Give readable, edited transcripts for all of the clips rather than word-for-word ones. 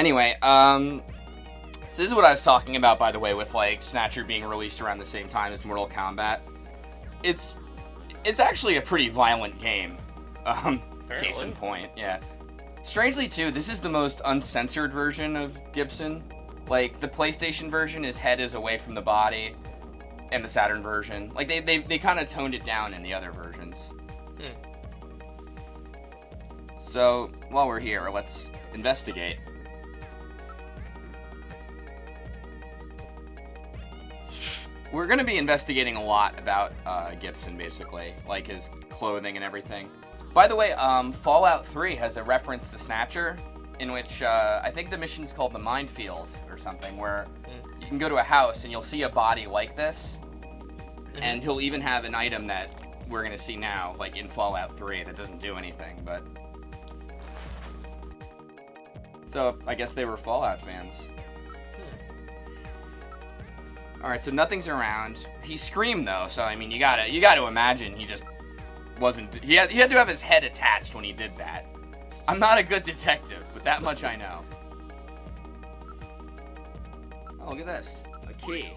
Anyway, so this is what I was talking about, by the way, with like Snatcher being released around the same time as Mortal Kombat. It's actually a pretty violent game. Case in point, yeah. Strangely, too, this is the most uncensored version of Gibson. Like, the PlayStation version, his head is away from the body, and the Saturn version. Like, they kind of toned it down in the other versions. So, while we're here, let's investigate. We're going to be investigating a lot about Gibson, basically. Like, his clothing and everything. By the way, Fallout 3 has a reference to Snatcher, in which I think the mission's called the Minefield or something, where you can go to a house and you'll see a body like this, and he'll even have an item that we're going to see now, like in Fallout 3, that doesn't do anything, but... So, I guess they were Fallout fans. Alright, so nothing's around. He screamed, though, so, I mean, you gotta imagine he just wasn't... He had to have his head attached when he did that. I'm not a good detective, but that much I know. Oh, look at this. A key.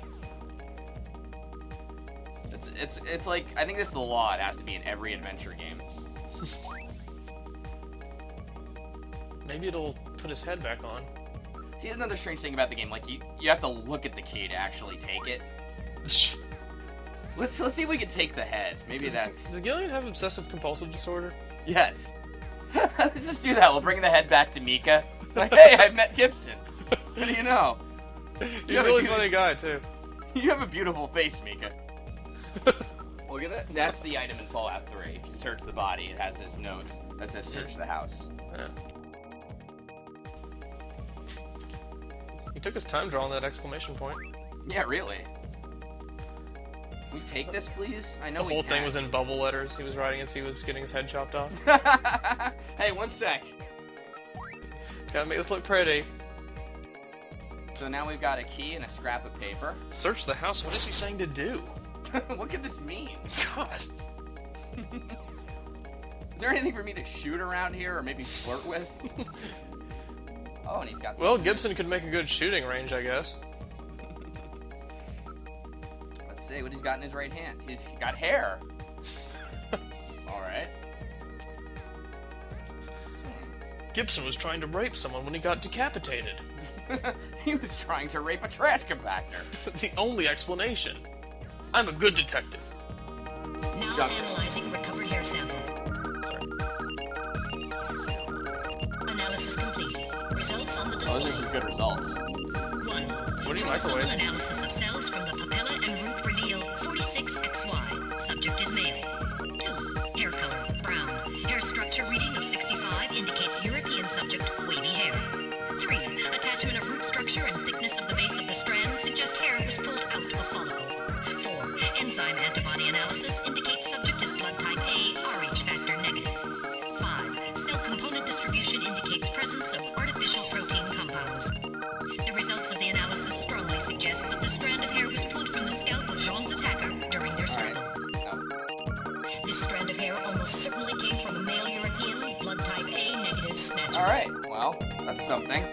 It's like... I think that's the law. It has to be in every adventure game. Maybe it'll put his head back on. See, there's another strange thing about the game. Like, you have to look at the key to actually take it. Let's see if we can take the head. Maybe that's... Does Gillian have obsessive-compulsive disorder? Yes. Let's just do that. We'll bring the head back to Mika. Like, hey, I've met Gibson. What do you know? He's a really funny guy, too. You have a beautiful face, Mika. Look at that. That's the item in Fallout 3. If you search the body, it has this note that says search the house. Yeah. He took his time drawing that exclamation point. Yeah, really. Can we take this, please? I know the whole thing was in bubble letters he was writing as he was getting his head chopped off. Hey, one sec. Gotta make this look pretty. So now we've got a key and a scrap of paper. Search the house? What is he saying to do? What could this mean? God. Is there anything for me to shoot around here or maybe flirt with? Oh, and he's got some... Well, Gibson could make a good shooting range, I guess. Let's see what he's got in his right hand. He's got hair. Alright. Gibson was trying to rape someone when he got decapitated. He was trying to rape a trash compactor. The only explanation. I'm a good detective. Now analyzing recovered hair sample. Sorry. Analysis complete. Results on the Oh, display. those are some good results. 1. What are you Chromosomal microwaving? analysis of cells from the papilla and root reveal 46XY. Subject is male. 2. Hair color, brown. Hair structure reading of 65 indicates European subject, wavy hair. 3. Attachment of root structure and thickness of the base of the strand suggest hair was pulled out of follicle. 4. Enzyme antibody analysis indicates subject is blood type A, Rh factor negative. 5. Cell component distribution indicates presence of artificial protein compounds. The results of the analysis strongly suggest that the strand of hair was pulled from the scalp of Jean's attacker during their struggle. This strand of hair almost certainly came from a male European, blood type A negative snatcher. Alright, well, that's something.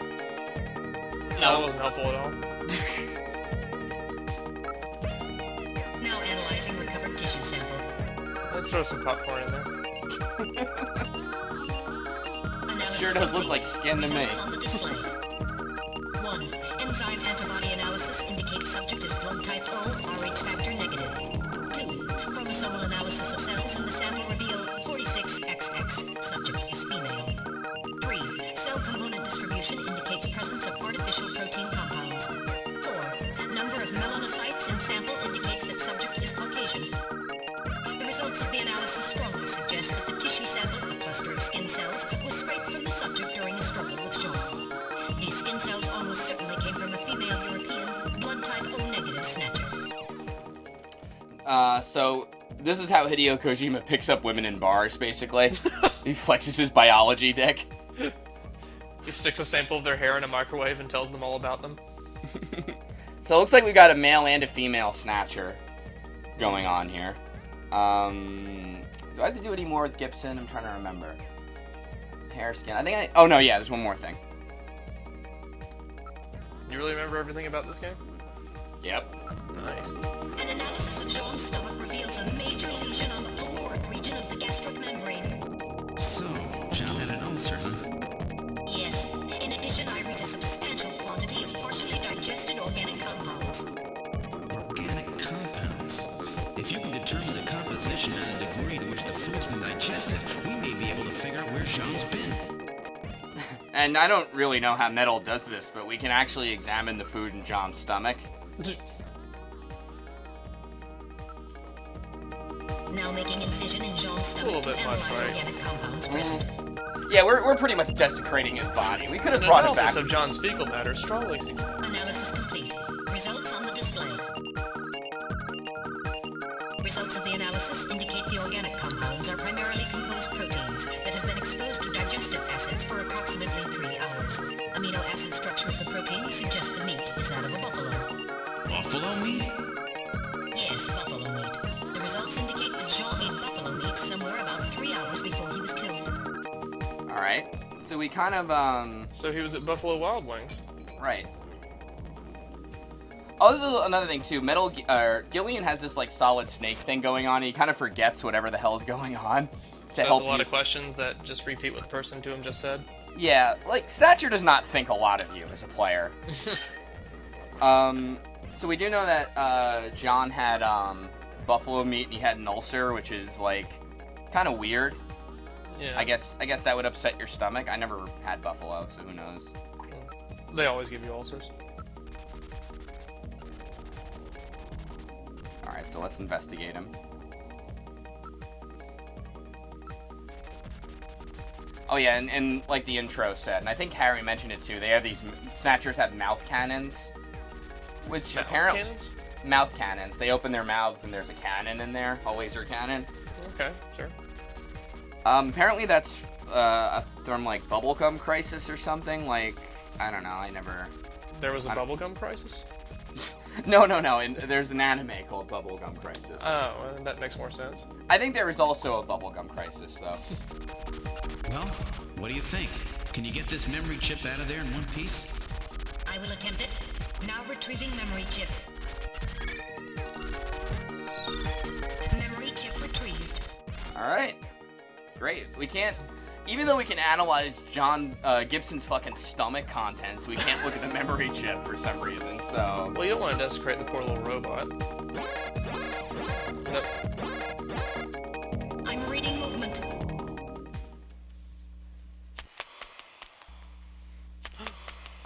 No, that wasn't helpful at all. Now analyzing recovered tissue sample. Let's throw some popcorn in there. Analysis Sure does look complete. like skin to me. Results on the display. 1. Enzyme antibody analysis indicates subject is blood type O, Rh factor negative. 2. Chromosomal analysis of cells in the sample reveal 46XX. Subject is female. 3. Cell component distribution indicates presence of artificial protein compounds. 4. Number of melanocytes in sample indicates that subject is Caucasian. The results of the analysis strongly suggest that the tissue sample, a cluster of skin cells, was scraped from the subject during a struggle with Jean. These skin cells almost certainly came from a female European, blood type O negative snatcher. So this is how Hideo Kojima picks up women in bars, basically. He flexes his biology dick. He sticks a sample of their hair in a microwave and tells them all about them. So it looks like we got a male and a female snatcher going on here. Do I have to do any more with Gibson? I'm trying to remember. Hair, skin. I think I... Oh, no, yeah, there's one more thing. You really remember everything about this game? Yep. Nice. An analysis of Jean's stomach reveals a major lesion on the caloric region of the gastric membrane. So, John had an ulcer, huh? Yes. In addition, I read a substantial quantity of partially digested organic compounds. Organic compounds. If you can determine the composition and the degree to which the food's been digested, we may be able to figure out where Jean's been. And I don't really know how Metal does this, but we can actually examine the food in John's stomach. Now making incision in Jean's stomach little to bit much, analyze right? organic compounds present. Yeah, we're pretty much desecrating his body. We could have An brought it analysis back. of John's fecal matter strongly Analysis complete. Results on the display. Results of the analysis indicate the organic compounds are primarily composed proteins that have been exposed to digestive acids for approximately 3 hours. Amino acid structure of the protein suggests the meat is that of a buffalo. Buffalo meat? Yes, buffalo meat. The results indicate that Jean ate buffalo meat somewhere about 3 hours before he was killed. Alright. So we kind of, So he was at Buffalo Wild Wings. right. Oh, this is another thing, too. Gillian has this, like, solid snake thing going on, and he kind of forgets whatever the hell is going on to So help there's a lot you. of questions that just repeat what the person to him just said. Yeah, like, Snatcher does not think a lot of you as a player. So we do know that, John had, buffalo meat, and he had an ulcer, which is, like, kind of weird. Yeah. I guess that would upset your stomach. I never had buffalo, so who knows. They always give you ulcers. Alright, so let's investigate him. Oh yeah, and like the intro said, and I think Harry mentioned it too, they have these, Snatchers have mouth cannons. Which Mouth apparently... cannons? Mouth cannons. They open their mouths and there's a cannon in there, a laser cannon. Okay, sure. Apparently that's from like Bubblegum Crisis or something, like, I don't know, I never... There was a bubblegum crisis? No, and there's an anime called Bubblegum Crisis. Oh, well, that makes more sense. I think there is also a Bubblegum Crisis, though. Well, what do you think? Can you get this memory chip out of there in one piece? I will attempt it. Now retrieving memory chip. Memory chip retrieved. Alright. Great. We can't... Even though we can analyze John Gibson's fucking stomach contents, we can't look at the memory chip for some reason, so... Well, you don't want to desecrate the poor little robot. Nope. I'm reading movement.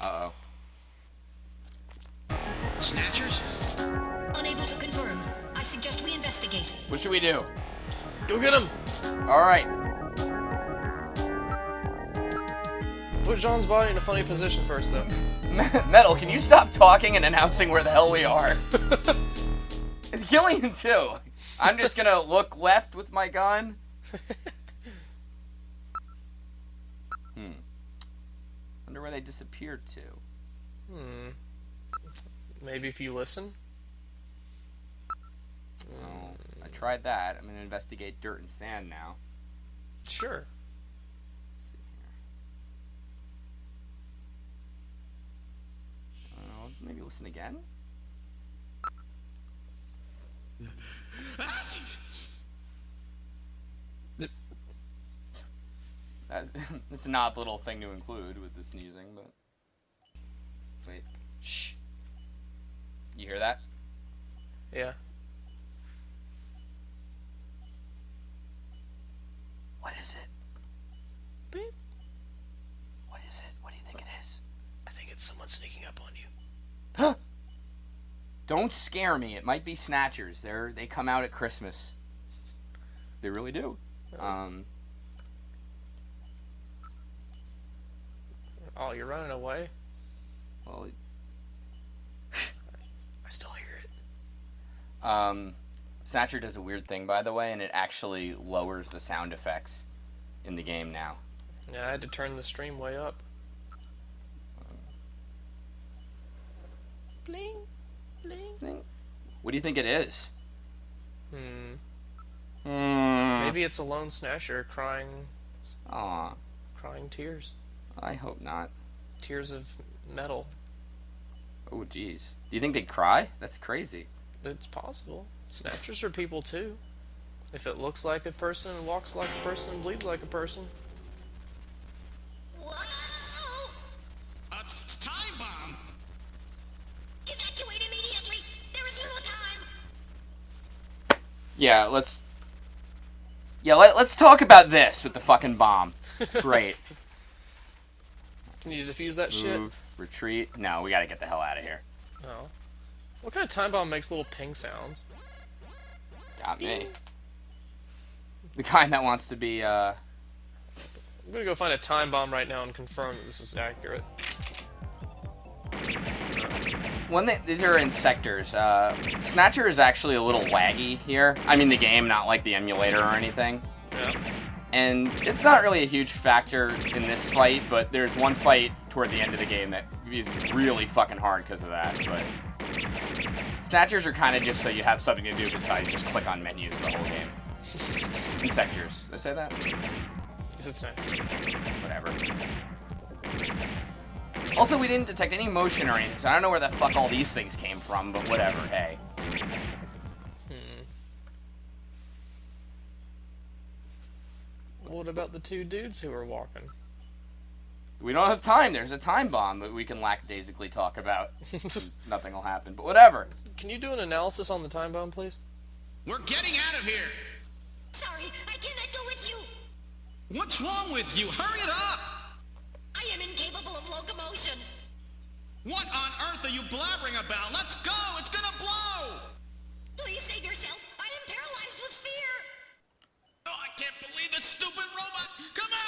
Uh-oh. Snatchers? Unable to confirm. I suggest we investigate. What should we do? Go get him! Alright. Put Jean's body in a funny position first, though. Metal, can you stop talking and announcing where the hell we are? It's Gillian, too. I'm just gonna look left with my gun. Wonder where they disappeared to. Maybe if you listen? Oh, I tried that. I'm gonna investigate dirt and sand now. Sure. Maybe listen again? It's an odd little thing to include with the sneezing, but... Wait. Shh. You hear that? Yeah. What is it? Beep. What is it? What do you think it is? I think it's someone sneaking up on you. Huh? Don't scare me. It might be Snatchers. They come out at Christmas. They really do. Oh, you're running away? Well, I still hear it. Snatcher does a weird thing, by the way, and it actually lowers the sound effects in the game now. Yeah, I had to turn the stream way up. Bling, bling. What do you think it is? Maybe it's a lone snatcher crying Aw, tears. I hope not. Tears of metal. Oh, jeez. Do you think they'd cry? That's crazy. It's possible. Snatchers are people too. If it looks like a person, walks like a person, bleeds like a person. Whoa! A time bomb? Evacuate immediately! There is little time! Yeah, let's talk about this with the fucking bomb. Great. Can you defuse that shit? Move, retreat. No, we gotta get the hell out of here. No. What kind of time bomb makes little ping sounds? Got me. The kind that wants to be, I'm gonna go find a time bomb right now and confirm that this is accurate. These are in sectors. Snatcher is actually a little laggy here. I mean the game, not like the emulator or anything. Yeah. And it's not really a huge factor in this fight, but there's one fight toward the end of the game that is really fucking hard because of that. But Snatchers are kind of just so you have something to do besides just click on menus the whole game. In sectors. Did I say that? Is it Snatcher? Whatever. Also, we didn't detect any motion or anything, so I don't know where the fuck all these things came from, but whatever, hey. What about the two dudes who were walking? We don't have time. There's a time bomb that we can lackadaisically talk about. Nothing will happen, but whatever. Can you do an analysis on the time bomb, please? We're getting out of here! Sorry, I cannot go with you! What's wrong with you? Hurry it up! I am incapable of locomotion! What on earth are you blabbering about? Let's go! It's gonna blow! Please save yourself! I am paralyzed with fear! Oh, I can't believe this stupid robot! Come on!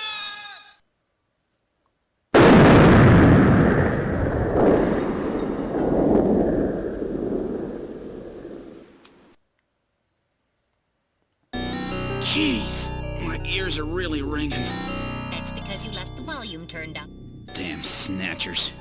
Jeez, my ears are really ringing. That's because you left the volume turned up. Damn snatchers.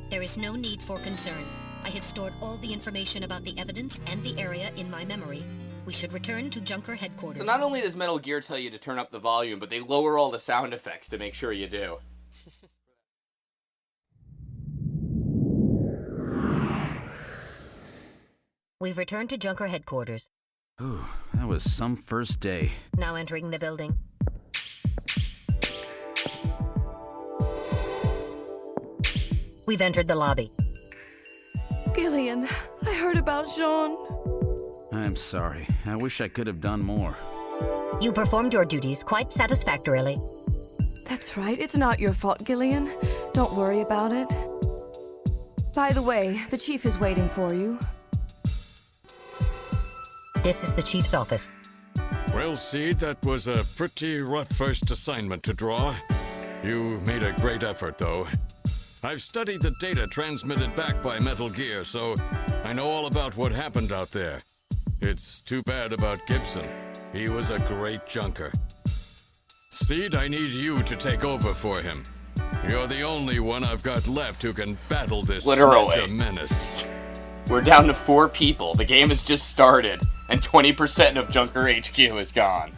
There is no need for concern. I have stored all the information about the evidence and the area in my memory. We should return to Junker headquarters. So not only does Metal Gear tell you to turn up the volume, but they lower all the sound effects to make sure you do. We've returned to Junker headquarters. Ooh, that was some first day. Now entering the building. We've entered the lobby. Gillian, I heard about Jean. I'm sorry. I wish I could have done more. You performed your duties quite satisfactorily. That's right, it's not your fault, Gillian. Don't worry about it. By the way, the chief is waiting for you. This is the chief's office. Well, Seed, that was a pretty rough first assignment to draw. You made a great effort, though. I've studied the data transmitted back by Metal Gear, so I know all about what happened out there. It's too bad about Gibson. He was a great junker. Seed, I need you to take over for him. You're the only one I've got left who can battle this Literally. Snatcher menace. We're down to 4 people. The game has just started, and 20% of Junker HQ is gone.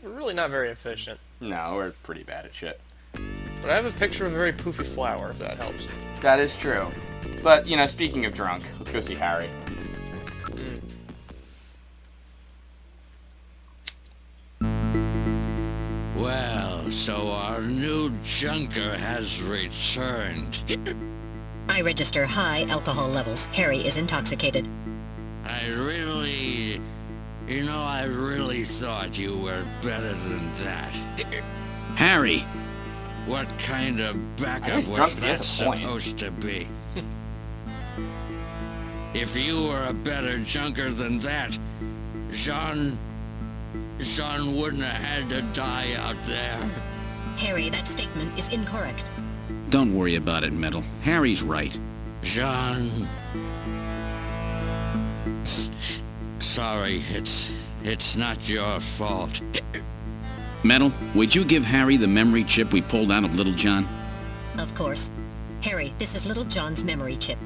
We're really not very efficient. No, we're pretty bad at shit. But I have a picture of a very poofy flower, if that helps. That is true. But, you know, speaking of drunk, let's go see Harry. Well, so our new junker has returned. I register high alcohol levels. Harry is intoxicated. I really thought you were better than that. Harry! What kind of I backup think drunk was is that a point. supposed to be? If you were a better junker than that, Jean wouldn't have had to die out there. Harry, that statement is incorrect. Don't worry about it, Metal. Harry's right. Jean... Sorry, it's not your fault. Metal, would you give Harry the memory chip we pulled out of Little John? Of course. Harry, this is Little John's memory chip.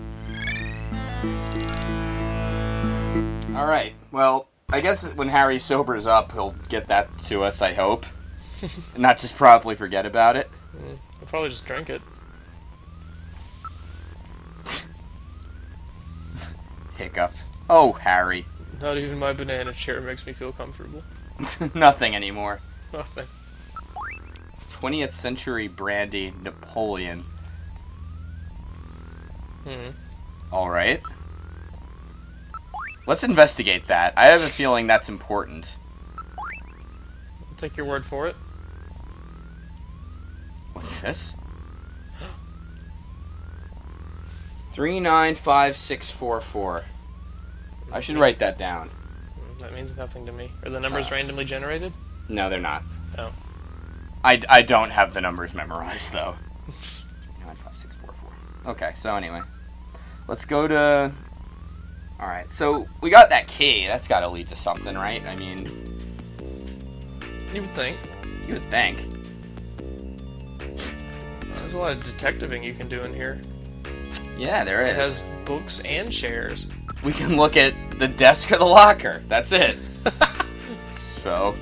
Alright, well, I guess when Harry sobers up, he'll get that to us, I hope. And not just probably forget about it. I'll probably just drink it. Oh, Harry. Not even my banana chair makes me feel comfortable. Nothing anymore. Nothing. 20th century brandy Napoleon. Alright. Let's investigate that. I have a feeling that's important. I'll take your word for it. What's this? 395644. I should write that down. That means nothing to me. Are the numbers randomly generated? No, they're not. Oh. I don't have the numbers memorized, though. 395644. Okay, so anyway. Let's go to... Alright, so we got that key. That's got to lead to something, right? I mean... You would think. You would think. There's a lot of detectiving you can do in here. Yeah, there is. It has books and chairs. We can look at the desk or the locker. That's it. So...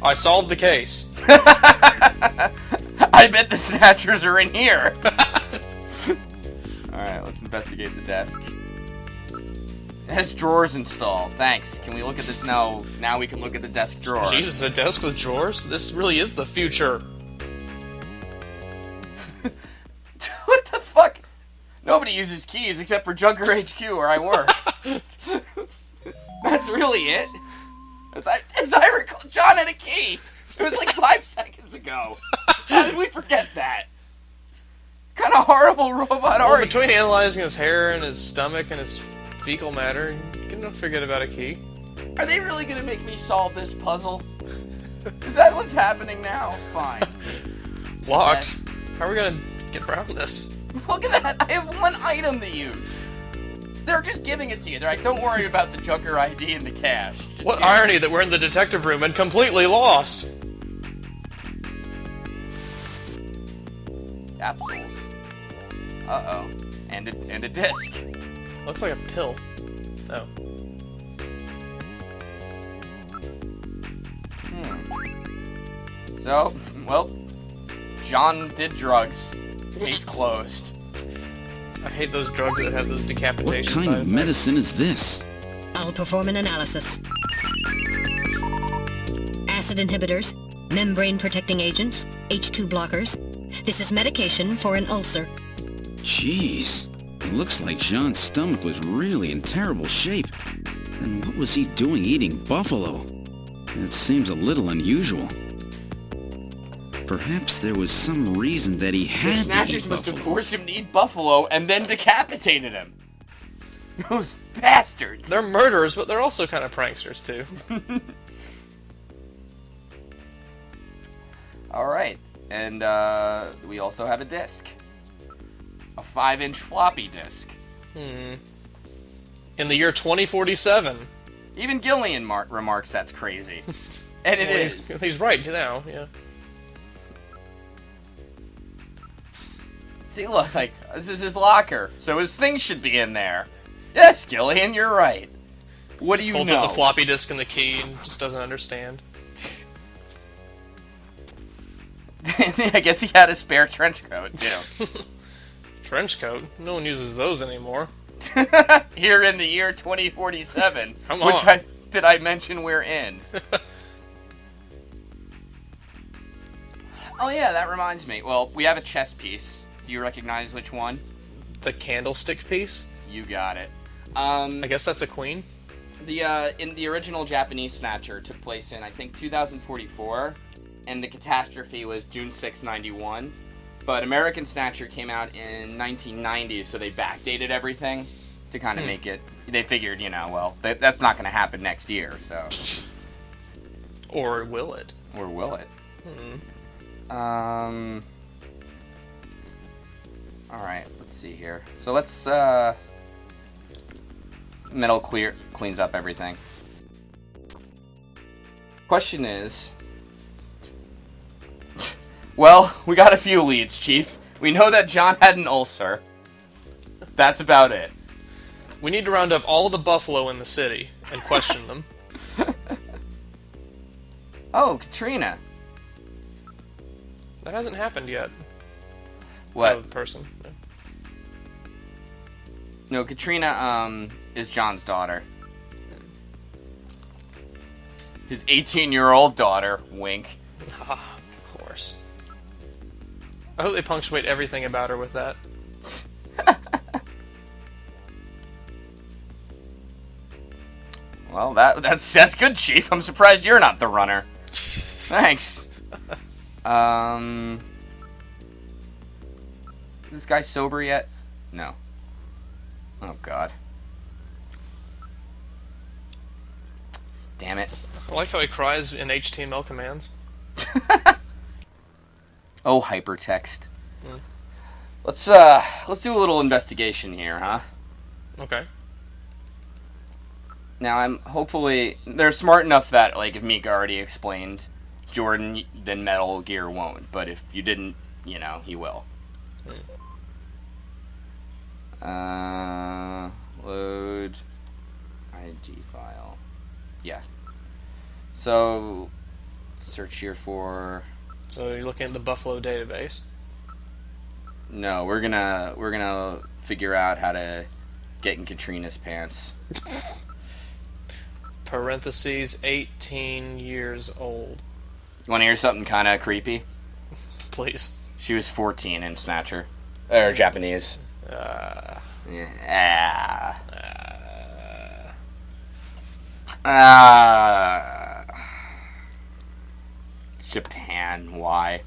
I solved the case. I bet the Snatchers are in here. Alright, let's investigate the desk. It has drawers installed. Thanks. Can we look at this now? Now we can look at the desk drawer. Jesus, a desk with drawers? This really is the future. What the fuck? Nobody uses keys except for Junker HQ where I work. That's really it? As I recall, John had a key. It was like 5 seconds ago. How did we forget that? What kind of horrible robot are you? Between analyzing his hair and his stomach and his fecal matter, you can don't forget about a key. Are they really gonna make me solve this puzzle? Is that what's happening now? Fine. Locked. How are we gonna get around this? Look at that! I have one item to use. They're just giving it to you. They're like, don't worry about the Junker ID and the cash. Just What give it. irony that we're in the detective room and completely lost. Capsules. Uh-oh. And a disc. Looks like a pill. Oh. So, well, John did drugs. Case closed. I hate those drugs that have those What decapitation kind side of effects. medicine is this? I'll perform an analysis. Acid inhibitors, membrane protecting agents, H2 blockers. This is medication for an ulcer. Jeez. It looks like Jean's stomach was really in terrible shape. Then what was he doing eating buffalo? It seems a little unusual. Perhaps there was some reason that he The had to Snatchers eat must have buffalo. forced him to eat buffalo and then decapitated him. Those bastards. They're murderers, but they're also kind of pranksters, too. Alright. And, we also have a disc. A 5-inch floppy disk. In the year 2047. Even Gillian remarks that's crazy. And it Well, is. He's right now, yeah. See, look, like, this is his locker, so his things should be in there. Yes, Gillian, you're right. What do Just you holds know? up the floppy disk and the key and just doesn't understand. I guess he had a spare trench coat, too. Trench coat? No one uses those anymore. Here in the year 2047. Come which on. did I mention we're in? Oh yeah, that reminds me. Well, we have a chess piece. Do you recognize which one? The candlestick piece? You got it. I guess that's a queen. In the original Japanese Snatcher took place in, I think, 2044, and the catastrophe was June 6, 91. But American Snatcher came out in 1990, so they backdated everything to kind of make it... They figured, you know, well, that's not going to happen next year, so... Or will it? Or will it? Alright, let's see here. So let's, Metal cleans up everything. Question is... Well, we got a few leads, Chief. We know that John had an ulcer. That's about it. We need to round up all the buffalo in the city and question them. Oh, Katrina. That hasn't happened yet. What? Oh, the person. Yeah. No, Katrina, is John's daughter. His 18-year-old daughter. Wink. Ah, of course. I hope they punctuate everything about her with that. Well, that's good, Chief. I'm surprised you're not the runner. Thanks. Is this guy sober yet? No. Oh, God. Damn it. I like how he cries in HTML commands. Oh, hypertext. Mm. Let's do a little investigation here, huh? Okay. Now, hopefully they're smart enough that, like, if Mika already explained Jordan, then Metal Gear won't. But if you didn't, you know, he will. Load ID file. Yeah. So, search here for... So you're looking at the Buffalo database. No, we're gonna figure out how to get in Katrina's pants. Parentheses, 18 years old. You want to hear something kind of creepy? Please. She was 14 in Snatcher. Or Japanese. Yeah. Japan, why?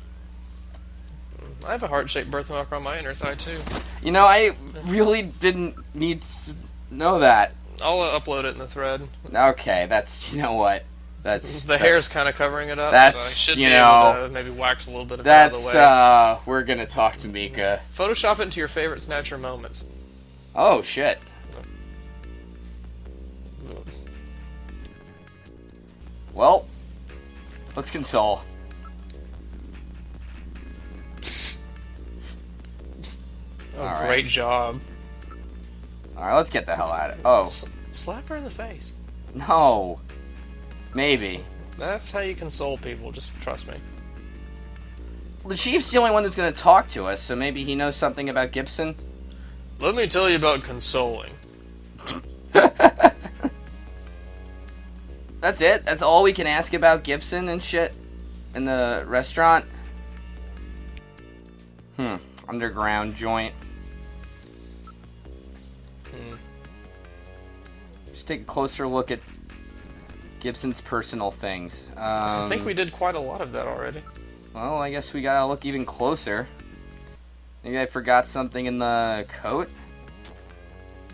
I have a heart-shaped birthmark on my inner thigh, too. You know, I really didn't need to know that. I'll upload it in the thread. Okay, that's, you know what? That's... The hair's kind of covering it up. That's, so I should you be know... able to maybe wax a little bit of it out of the way. We're gonna talk to Mika. Photoshop it into your favorite Snatcher moments. Oh, shit. Well, let's console. Oh, All great right. job. Alright, let's get the hell out of it. Oh. Slap her in the face. No. Maybe. That's how you console people, just trust me. The Chief's the only one who's going to talk to us, so maybe he knows something about Gibson? Let me tell you about consoling. That's it? That's all we can ask about Gibson and shit? In the restaurant? Underground joint. Just take a closer look at Gibson's personal things. I think we did quite a lot of that already. Well, I guess we gotta look even closer. Maybe I forgot something in the coat?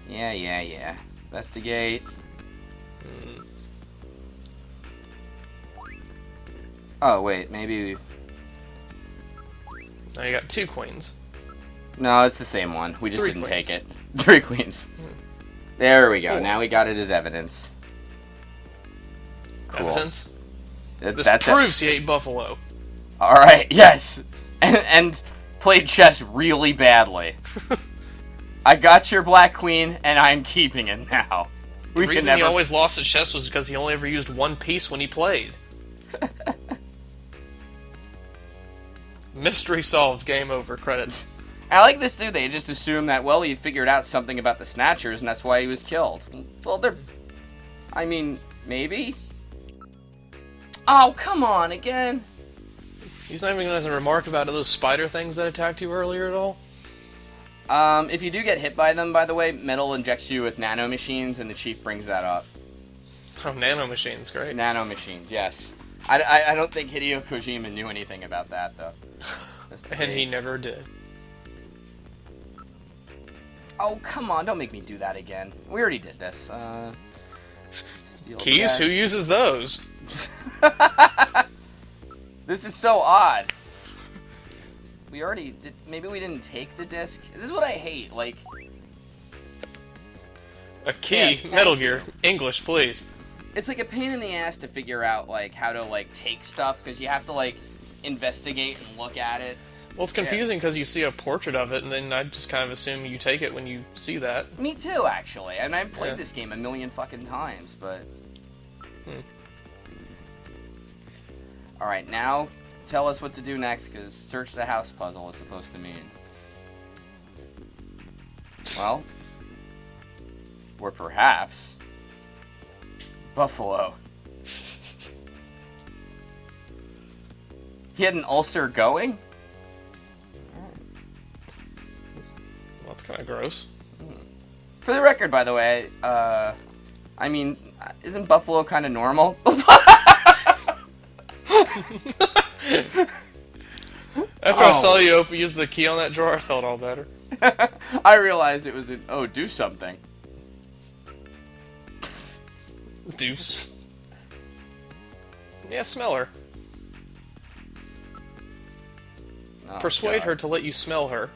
Yeah. Investigate. Oh, wait, maybe... Now you got 2 queens. No, it's the same one. We just 3 didn't queens. take it. 3 queens. There we go. 4. Now we got it as evidence. Cool. Evidence? This That's proves he ate buffalo. Alright, yes. And played chess really badly. I got your black queen, and I'm keeping it now. The reason he always lost at chess was because he only ever used one piece when he played. Mystery solved. Game over. Credits. I like this too. They just assume that, well, he figured out something about the Snatchers, and that's why he was killed. Well, I mean, maybe? Oh, come on, again. He's not even going to remark about those spider things that attacked you earlier at all? If you do get hit by them, by the way, Metal injects you with nanomachines, and the Chief brings that up. Oh, nanomachines, great. Nanomachines, yes. I don't think Hideo Kojima knew anything about that, though. And he never did. Oh, come on, don't make me do that again. We already did this. Keys? Who uses those? This is so odd. We already did. Maybe we didn't take the disc. This is what I hate. Like, a key? Yeah, Metal Gear. English, please. it's like a pain in the ass to figure out like how to like take stuff because you have to like investigate and look at it. Well, it's confusing because you see a portrait of it, and then I just kind of assume you take it when you see that. Me too, actually. And I've played this game a million fucking times, but. All right, now tell us what to do next, because search the house puzzle is supposed to mean. Well, Or perhaps... Buffalo. He had an ulcer going? That's kind of gross. For the record, by the way, I mean, isn't Buffalo kind of normal? After I saw you use the key on that drawer, I felt all better. I realized it was an, oh, do something. Deuce. Yeah, smell her. Oh, Persuade God. her to let you smell her.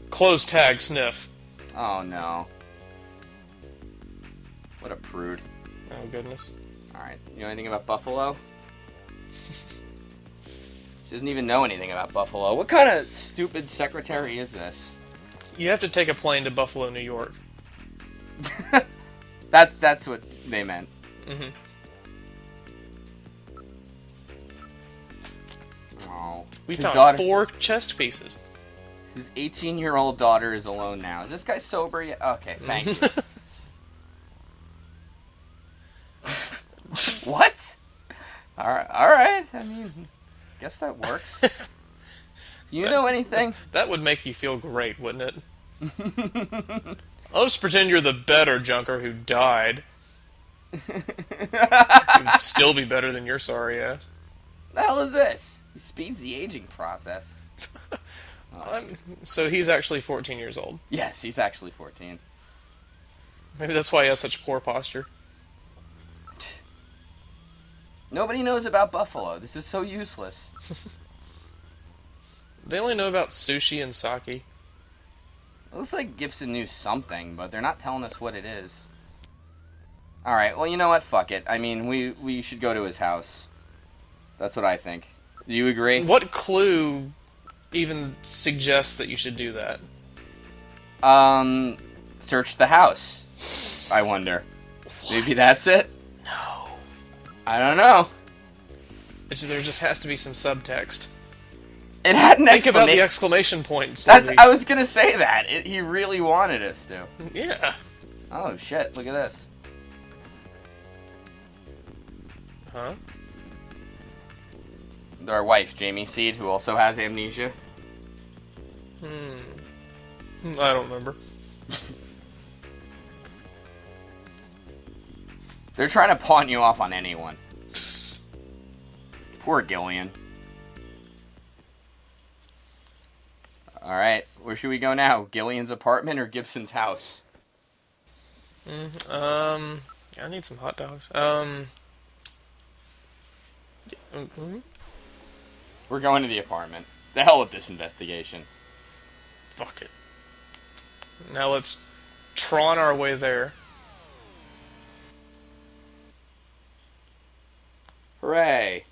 Close tag, sniff. Oh, no. What a prude. Oh, goodness. Alright, you know anything about Buffalo? She doesn't even know anything about Buffalo. What kind of stupid secretary is this? You have to take a plane to Buffalo, New York. That's what they meant. Mm-hmm. Oh. We His found daughter- 4 chest pieces. His 18-year-old daughter is alone now. Is this guy sober yet? Okay, thank you. What? Alright. I mean, guess that works. You know anything? That would make you feel great, wouldn't it? I'll just pretend you're the better junker who died. It would still be better than your sorry ass. The hell is this? He speeds the aging process. So he's actually 14 years old. Yes, he's actually 14. Maybe that's why he has such poor posture. Nobody knows about Buffalo. This is so useless. They only know about sushi and sake. It looks like Gibson knew something, but they're not telling us what it is. Alright, well, you know what? Fuck it. I mean, we should go to his house. That's what I think. Do you agree? What clue even suggests that you should do that? Search the house. I wonder. Maybe that's it? No. I don't know. There just has to be some subtext. It had an Think about the exclamation. exclamation point. I was gonna say that. He really wanted us to. Yeah. Oh shit! Look at this. Huh? Our wife, Jamie Seed, who also has amnesia. I don't remember. They're trying to pawn you off on anyone. Poor Gillian. Alright, where should we go now? Gillian's apartment or Gibson's house? I need some hot dogs. We're going to the apartment. The hell with this investigation. Fuck it. Now let's Tron our way there. Hooray.